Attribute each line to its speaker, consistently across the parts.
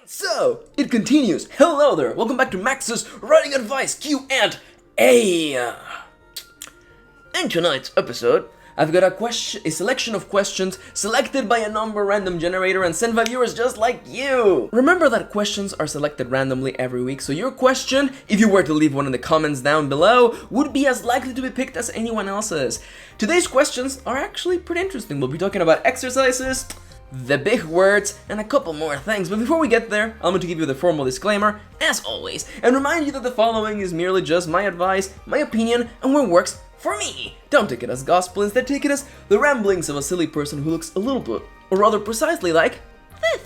Speaker 1: So, it continues. Hello there, welcome back to Max's Writing Advice Q&A. In tonight's episode, I've got a selection of questions selected by a number random generator and sent by viewers just like you. Remember that questions are selected randomly every week, so your question, if you were to leave one in the comments down below, would be as likely to be picked as anyone else's. Today's questions are actually pretty interesting. We'll be talking about exercises, the big words, and a couple more things. But before we get there, I'm going to give you the formal disclaimer, as always, and remind you that the following is merely just my advice, my opinion, and what works for me. Don't take it as gospel, instead take it as the ramblings of a silly person who looks a little bit, or rather precisely like this.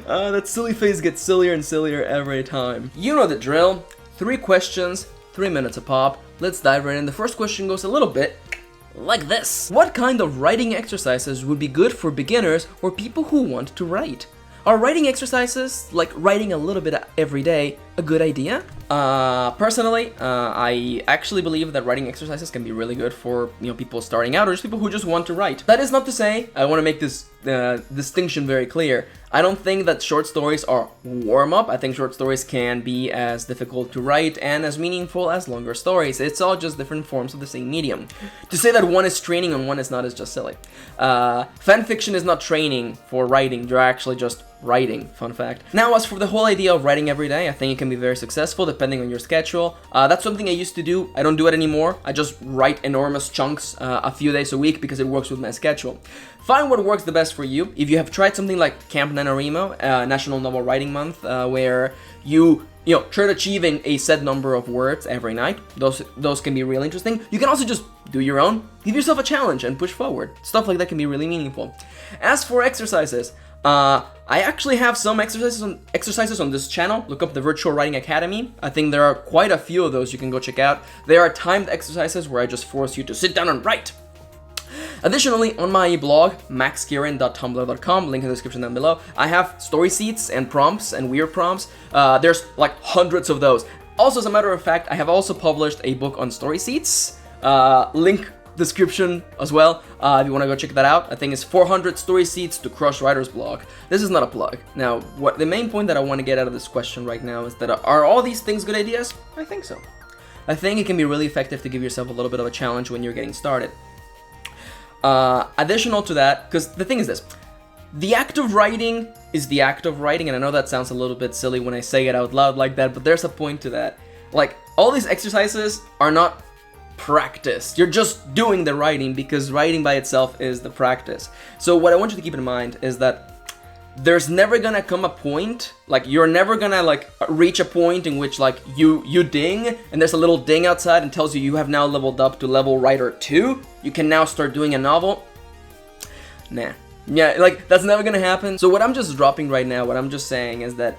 Speaker 1: That silly face gets sillier and sillier every time. You know the drill. 3 questions, 3 minutes a pop. Let's dive right in. The first question goes a little bit like this. What kind of writing exercises would be good for beginners or people who want to write? Are writing exercises, like writing a little bit every day, a good idea? Personally, I actually believe that writing exercises can be really good for, people starting out or just people who just want to write. That is not to say, I want to make this distinction very clear. I don't think that short stories are warm-up. I think short stories can be as difficult to write and as meaningful as longer stories. It's all just different forms of the same medium. To say that one is training and one is not is just silly. Fan fiction is not training for writing. They're actually just writing, fun fact. Now, as for the whole idea of writing every day, I think it can be very successful depending on your schedule. That's something I used to do. I don't do it anymore. I just write enormous chunks a few days a week because it works with my schedule. Find what works the best for you. If you have tried something like Camp NaNoWriMo, National Novel Writing Month, where you try achieving a set number of words every night, those can be really interesting. You can also just do your own. Give yourself a challenge and push forward. Stuff like that can be really meaningful. As for exercises, I actually have some exercises on this channel. Look up the Virtual Writing Academy. I think there are quite a few of those you can go check out. There are timed exercises where I just force you to sit down and write. Additionally, on my blog, maxkirin.tumblr.com, link in the description down below, I have story seeds and prompts and weird prompts. There's like hundreds of those. Also, as a matter of fact, I have also published a book on story seeds. Link description as well, if you want to go check that out. I think it's 400 story seeds to crush writer's block. This is not a plug. Now, what the main point that I want to get out of this question right now is that are all these things good ideas? I think so. I think it can be really effective to give yourself a little bit of a challenge when you're getting started. Additional to that, because the thing is this, the act of writing is the act of writing, and I know that sounds a little bit silly when I say it out loud like that, but there's a point to that. Like, all these exercises are not practice. You're just doing the writing because writing by itself is the practice. So what I want you to keep in mind is that there's never gonna come a point, like you're never gonna reach a point in which you ding and there's a little ding outside and tells you you have now leveled up to level writer 2. You can now start doing a novel. Nah. Yeah, that's never gonna happen. So what I'm just dropping right now, what I'm just saying is that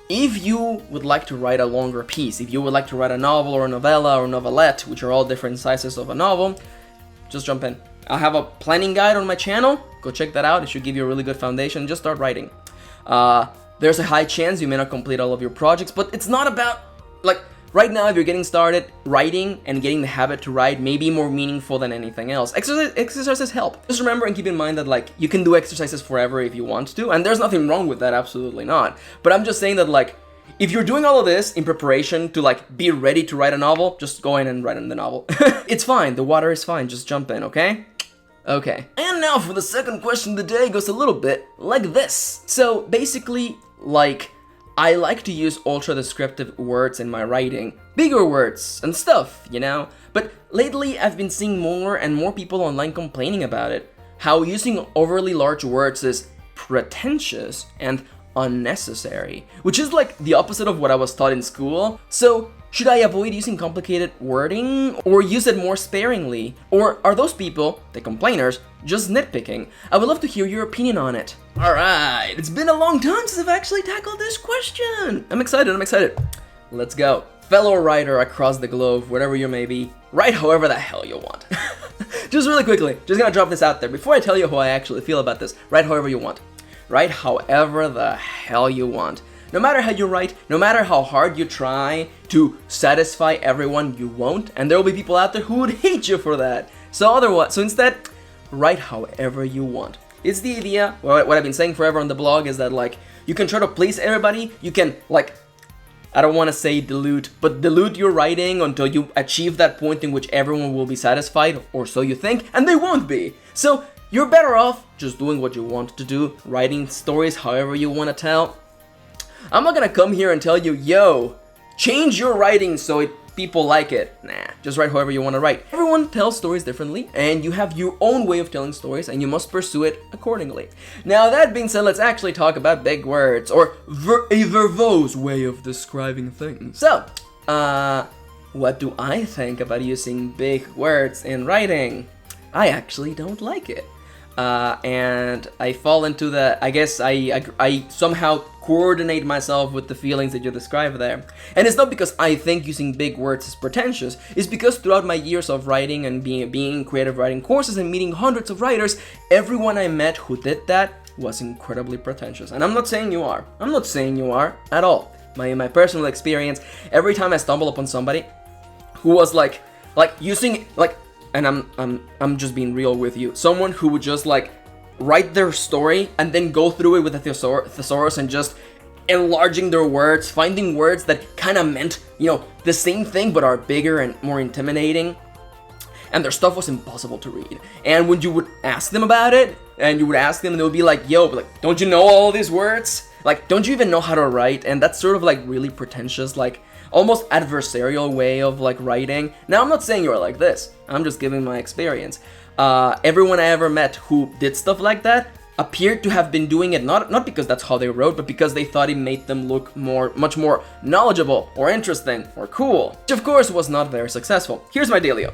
Speaker 1: if you would like to write a longer piece, if you would like to write a novel or a novella or novelette, which are all different sizes of a novel, just jump in. I have a planning guide on my channel. Go check that out. It should give you a really good foundation. Just start writing. There's a high chance you may not complete all of your projects, but it's not about, right now, if you're getting started, writing and getting the habit to write may be more meaningful than anything else. Exercises help. Just remember and keep in mind that, you can do exercises forever if you want to, and there's nothing wrong with that, absolutely not. But I'm just saying that, if you're doing all of this in preparation to, be ready to write a novel, just go in and write in the novel. It's fine. The water is fine. Just jump in, okay? Okay. And now for the second question of the day, goes a little bit like this. So, basically, I like to use ultra-descriptive words in my writing. Bigger words and stuff, But lately, I've been seeing more and more people online complaining about it. How using overly large words is pretentious and unnecessary. Which is the opposite of what I was taught in school. So, should I avoid using complicated wording or use it more sparingly? Or are those people, the complainers, just nitpicking? I would love to hear your opinion on it. Alright, it's been a long time since I've actually tackled this question. I'm excited. Let's go. Fellow writer across the globe, wherever you may be, write however the hell you want. Just really quickly, just gonna drop this out there. Before I tell you how I actually feel about this, write however you want. Write however the hell you want. No matter how you write, no matter how hard you try to satisfy everyone, you won't, and there will be people out there who would hate you for that. So instead, write however you want. It's the idea, what I've been saying forever on the blog is that, like, you can try to please everybody, you can, like, I don't want to say dilute, but dilute your writing until you achieve that point in which everyone will be satisfied, or so you think, and they won't be. So, you're better off just doing what you want to do, writing stories however you want to tell. I'm not gonna come here and tell you, yo, change your writing so people like it. Nah, just write however you want to write. Everyone tells stories differently, and you have your own way of telling stories, and you must pursue it accordingly. Now, that being said, let's actually talk about big words, or a verbose way of describing things. So, what do I think about using big words in writing? I actually don't like it. And I fall into the, I guess I somehow coordinate myself with the feelings that you describe there. And it's not because I think using big words is pretentious, it's because throughout my years of writing and being in creative writing courses and meeting hundreds of writers, everyone I met who did that was incredibly pretentious. And I'm not saying you are. I'm not saying you are at all. My personal experience, every time I stumble upon somebody who was like using, like, and I'm just being real with you, someone who would just, like, write their story and then go through it with a thesaurus and just enlarging their words, finding words that kind of meant, you know, the same thing but are bigger and more intimidating. And their stuff was impossible to read. And when you would ask them about it, and you would ask them, and they would be like, yo, but, like, don't you know all these words? Like, don't you even know how to write? And that's sort of, like, really pretentious, like, almost adversarial way of, like, writing. Now, I'm not saying you're like this. I'm just giving my experience. Everyone I ever met who did stuff like that appeared to have been doing it not because that's how they wrote, but because they thought it made them look much more knowledgeable or interesting or cool, which of course was not very successful. Here's my dealio.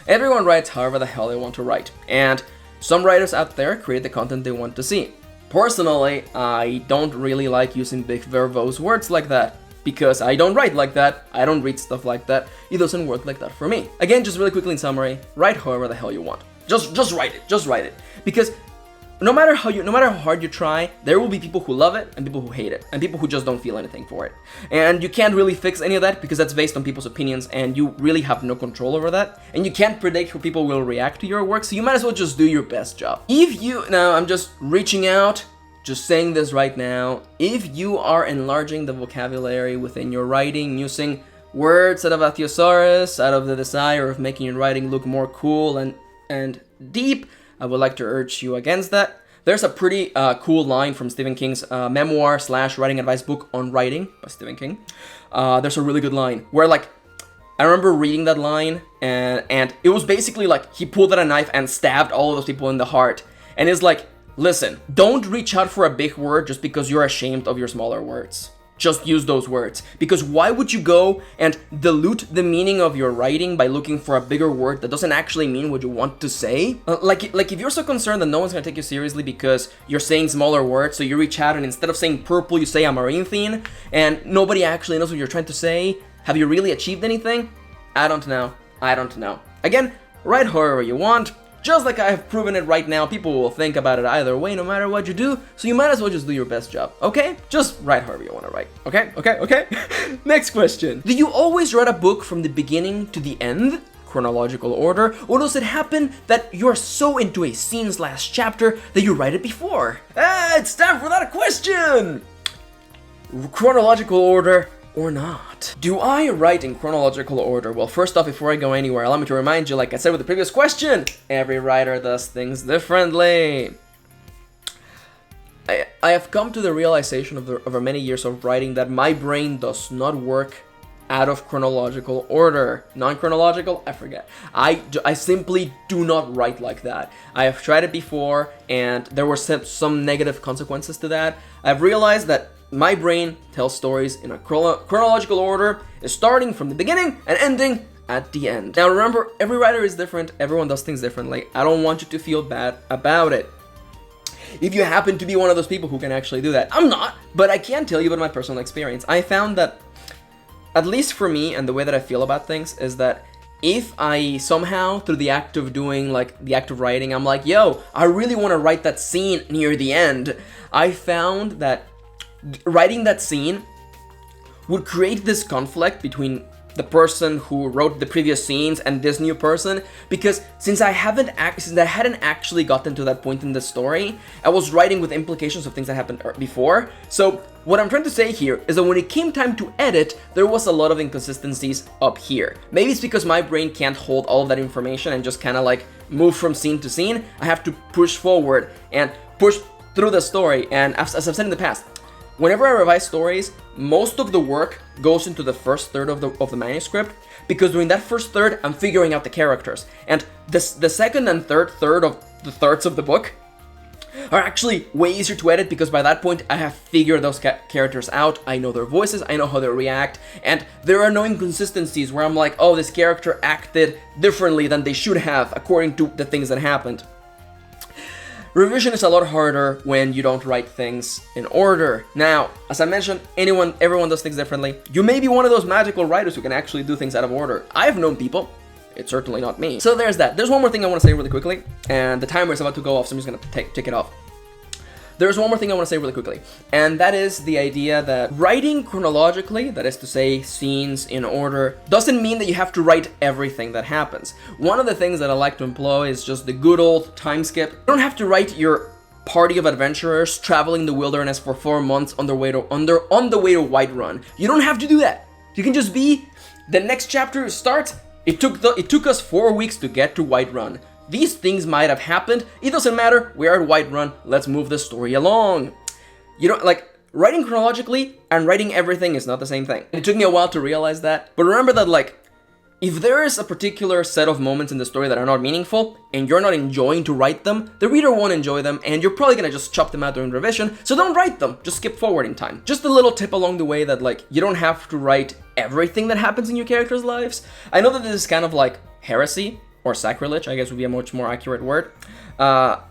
Speaker 1: Everyone writes however the hell they want to write, and some writers out there create the content they want to see. Personally, I don't really like using big verbose words like that, because I don't write like that, I don't read stuff like that, it doesn't work like that for me. Again, just really quickly in summary, write however the hell you want. Just write it. Because no matter how hard you try, there will be people who love it and people who hate it, and people who just don't feel anything for it. And you can't really fix any of that because that's based on people's opinions, and you really have no control over that. And you can't predict how people will react to your work, so you might as well just do your best job. Now I'm just reaching out, just saying this right now, if you are enlarging the vocabulary within your writing, using words out of a thesaurus, out of the desire of making your writing look more cool and deep, I would like to urge you against that. There's a pretty cool line from Stephen King's memoir/writing advice book on writing by Stephen King. There's a really good line where, like, I remember reading that line, and it was basically like he pulled out a knife and stabbed all of those people in the heart. And it's like, listen, don't reach out for a big word just because you're ashamed of your smaller words. Just use those words. Because why would you go and dilute the meaning of your writing by looking for a bigger word that doesn't actually mean what you want to say? Like if you're so concerned that no one's gonna take you seriously because you're saying smaller words, so you reach out and instead of saying purple, you say amaranthine, and nobody actually knows what you're trying to say, have you really achieved anything? I don't know. Again, write however you want. Just like I have proven it right now, people will think about it either way no matter what you do, so you might as well just do your best job, okay? Just write however you want to write, okay? Next question. Do you always write a book from the beginning to the end, chronological order, or does it happen that you're so into a scene/chapter that you write it before? It's time for that question! Chronological order or not? Do I write in chronological order? Well, first off, before I go anywhere, allow me to remind you, like I said with the previous question, every writer does things differently. I have come to the realization over many years of writing that my brain does not work out of chronological order. Non-chronological, I forget. I simply do not write like that. I have tried it before, and there were some negative consequences to that. I've realized that my brain tells stories in a chronological order, starting from the beginning and ending at the end. Now remember, every writer is different, everyone does things differently. I don't want you to feel bad about it. If you happen to be one of those people who can actually do that, I'm not, but I can tell you about my personal experience. I found that, at least for me and the way that I feel about things, is that if I somehow, through the act of doing, like, the act of writing, I'm like, yo, I really want to write that scene near the end, I found that writing that scene would create this conflict between the person who wrote the previous scenes and this new person, because since I hadn't actually gotten to that point in the story, I was writing with implications of things that happened before. So what I'm trying to say here is that when it came time to edit, there was a lot of inconsistencies up here. Maybe it's because my brain can't hold all of that information and just kind of like move from scene to scene. I have to push forward and push through the story. And as I've said in the past, whenever I revise stories, most of the work goes into the first third of the manuscript, because during that first third, I'm figuring out the characters. And the second and third of the thirds of the book are actually way easier to edit, because by that point, I have figured those characters out. I know their voices, I know how they react, and there are no inconsistencies where I'm like, oh, this character acted differently than they should have according to the things that happened. Revision is a lot harder when you don't write things in order. Now, as I mentioned, everyone does things differently. You may be one of those magical writers who can actually do things out of order. I've known people. It's certainly not me. So there's that. There's one more thing I want to say really quickly, and the timer is about to go off, so I'm just going to take it off. There's one more thing I want to say really quickly, and that is the idea that writing chronologically, that is to say scenes in order, doesn't mean that you have to write everything that happens. One of the things that I like to employ is just the good old time skip. You don't have to write your party of adventurers traveling the wilderness for 4 months on the way to Whiterun. You don't have to do that. You can just be, the next chapter starts, it took us 4 weeks to get to Whiterun. These things might have happened. It doesn't matter. We're at Whiterun. Let's move the story along. You know, like, writing chronologically and writing everything is not the same thing. It took me a while to realize that. But remember that, like, if there is a particular set of moments in the story that are not meaningful, and you're not enjoying to write them, the reader won't enjoy them, and you're probably gonna just chop them out during revision, so don't write them. Just skip forward in time. Just a little tip along the way that, like, you don't have to write everything that happens in your characters' lives. I know that this is kind of like heresy, or sacrilege, I guess would be a much more accurate word. But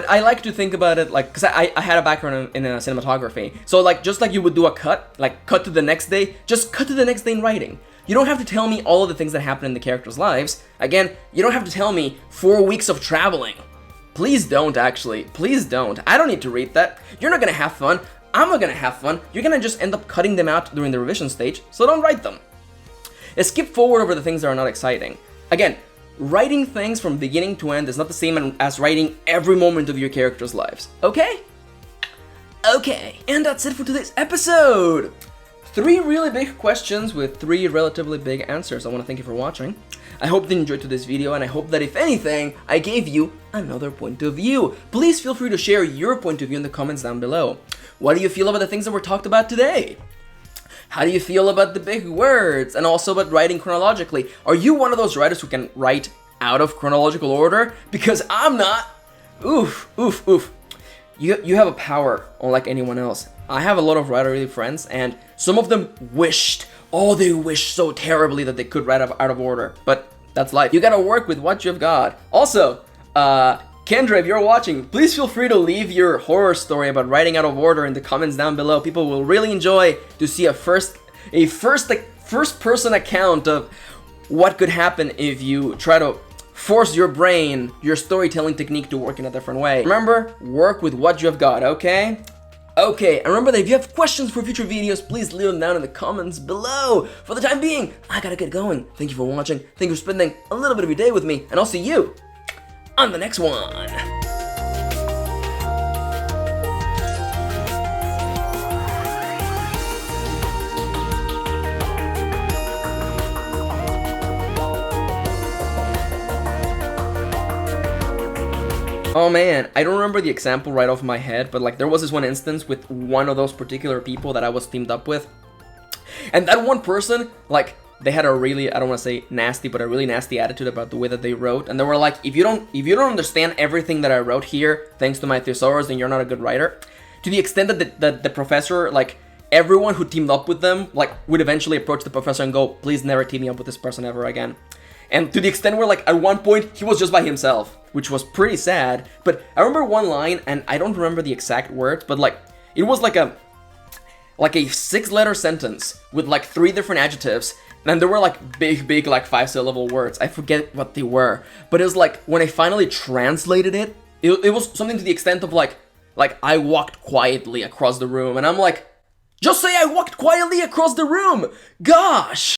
Speaker 1: I like to think about it like, because I had a background in cinematography. So like, just like you would do a cut, like cut to the next day, just cut to the next day in writing. You don't have to tell me all of the things that happen in the characters' lives. Again, you don't have to tell me 4 weeks of traveling. Please don't, actually. Please don't. I don't need to read that. You're not gonna have fun. I'm not gonna have fun. You're gonna just end up cutting them out during the revision stage, so don't write them. Skip forward over the things that are not exciting. Again, writing things from beginning to end is not the same as writing every moment of your characters' lives, okay? Okay, and that's it for today's episode! 3 really big questions with 3 relatively big answers. I want to thank you for watching. I hope that you enjoyed today's video, and I hope that if anything, I gave you another point of view. Please feel free to share your point of view in the comments down below. What do you feel about the things that were talked about today? How do you feel about the big words, and also about writing chronologically? Are you one of those writers who can write out of chronological order? Because I'm not. Oof, oof, oof. You have a power unlike anyone else. I have a lot of writerly friends, and some of them wished, oh, they wished so terribly that they could write out of order. But that's life. You gotta work with what you've got. Also, Kendra, if you're watching, please feel free to leave your horror story about writing out of order in the comments down below. People will really enjoy to see a first-person account of what could happen if you try to force your brain, your storytelling technique to work in a different way. Remember, work with what you have got, okay? Okay, and remember that if you have questions for future videos, please leave them down in the comments below. For the time being, I gotta get going. Thank you for watching. Thank you for spending a little bit of your day with me, and I'll see you on the next one. Oh man, I don't remember the example right off my head, but like there was this one instance with one of those particular people that I was teamed up with. And that one person, like, they had a really, I don't want to say nasty, but a really nasty attitude about the way that they wrote. And they were like, if you don't understand everything that I wrote here, thanks to my thesaurus, then you're not a good writer. To the extent that the professor, like, everyone who teamed up with them, like, would eventually approach the professor and go, please never team me up with this person ever again. And to the extent where, like, at one point, he was just by himself, which was pretty sad. But I remember one line, and I don't remember the exact words, but, like, it was like a 6-letter sentence with, like, 3 different adjectives. And there were, like, big, like, 5-syllable words. I forget what they were. But it was, like, when I finally translated it, it was something to the extent of, like, I walked quietly across the room. And I'm like, just say I walked quietly across the room! Gosh!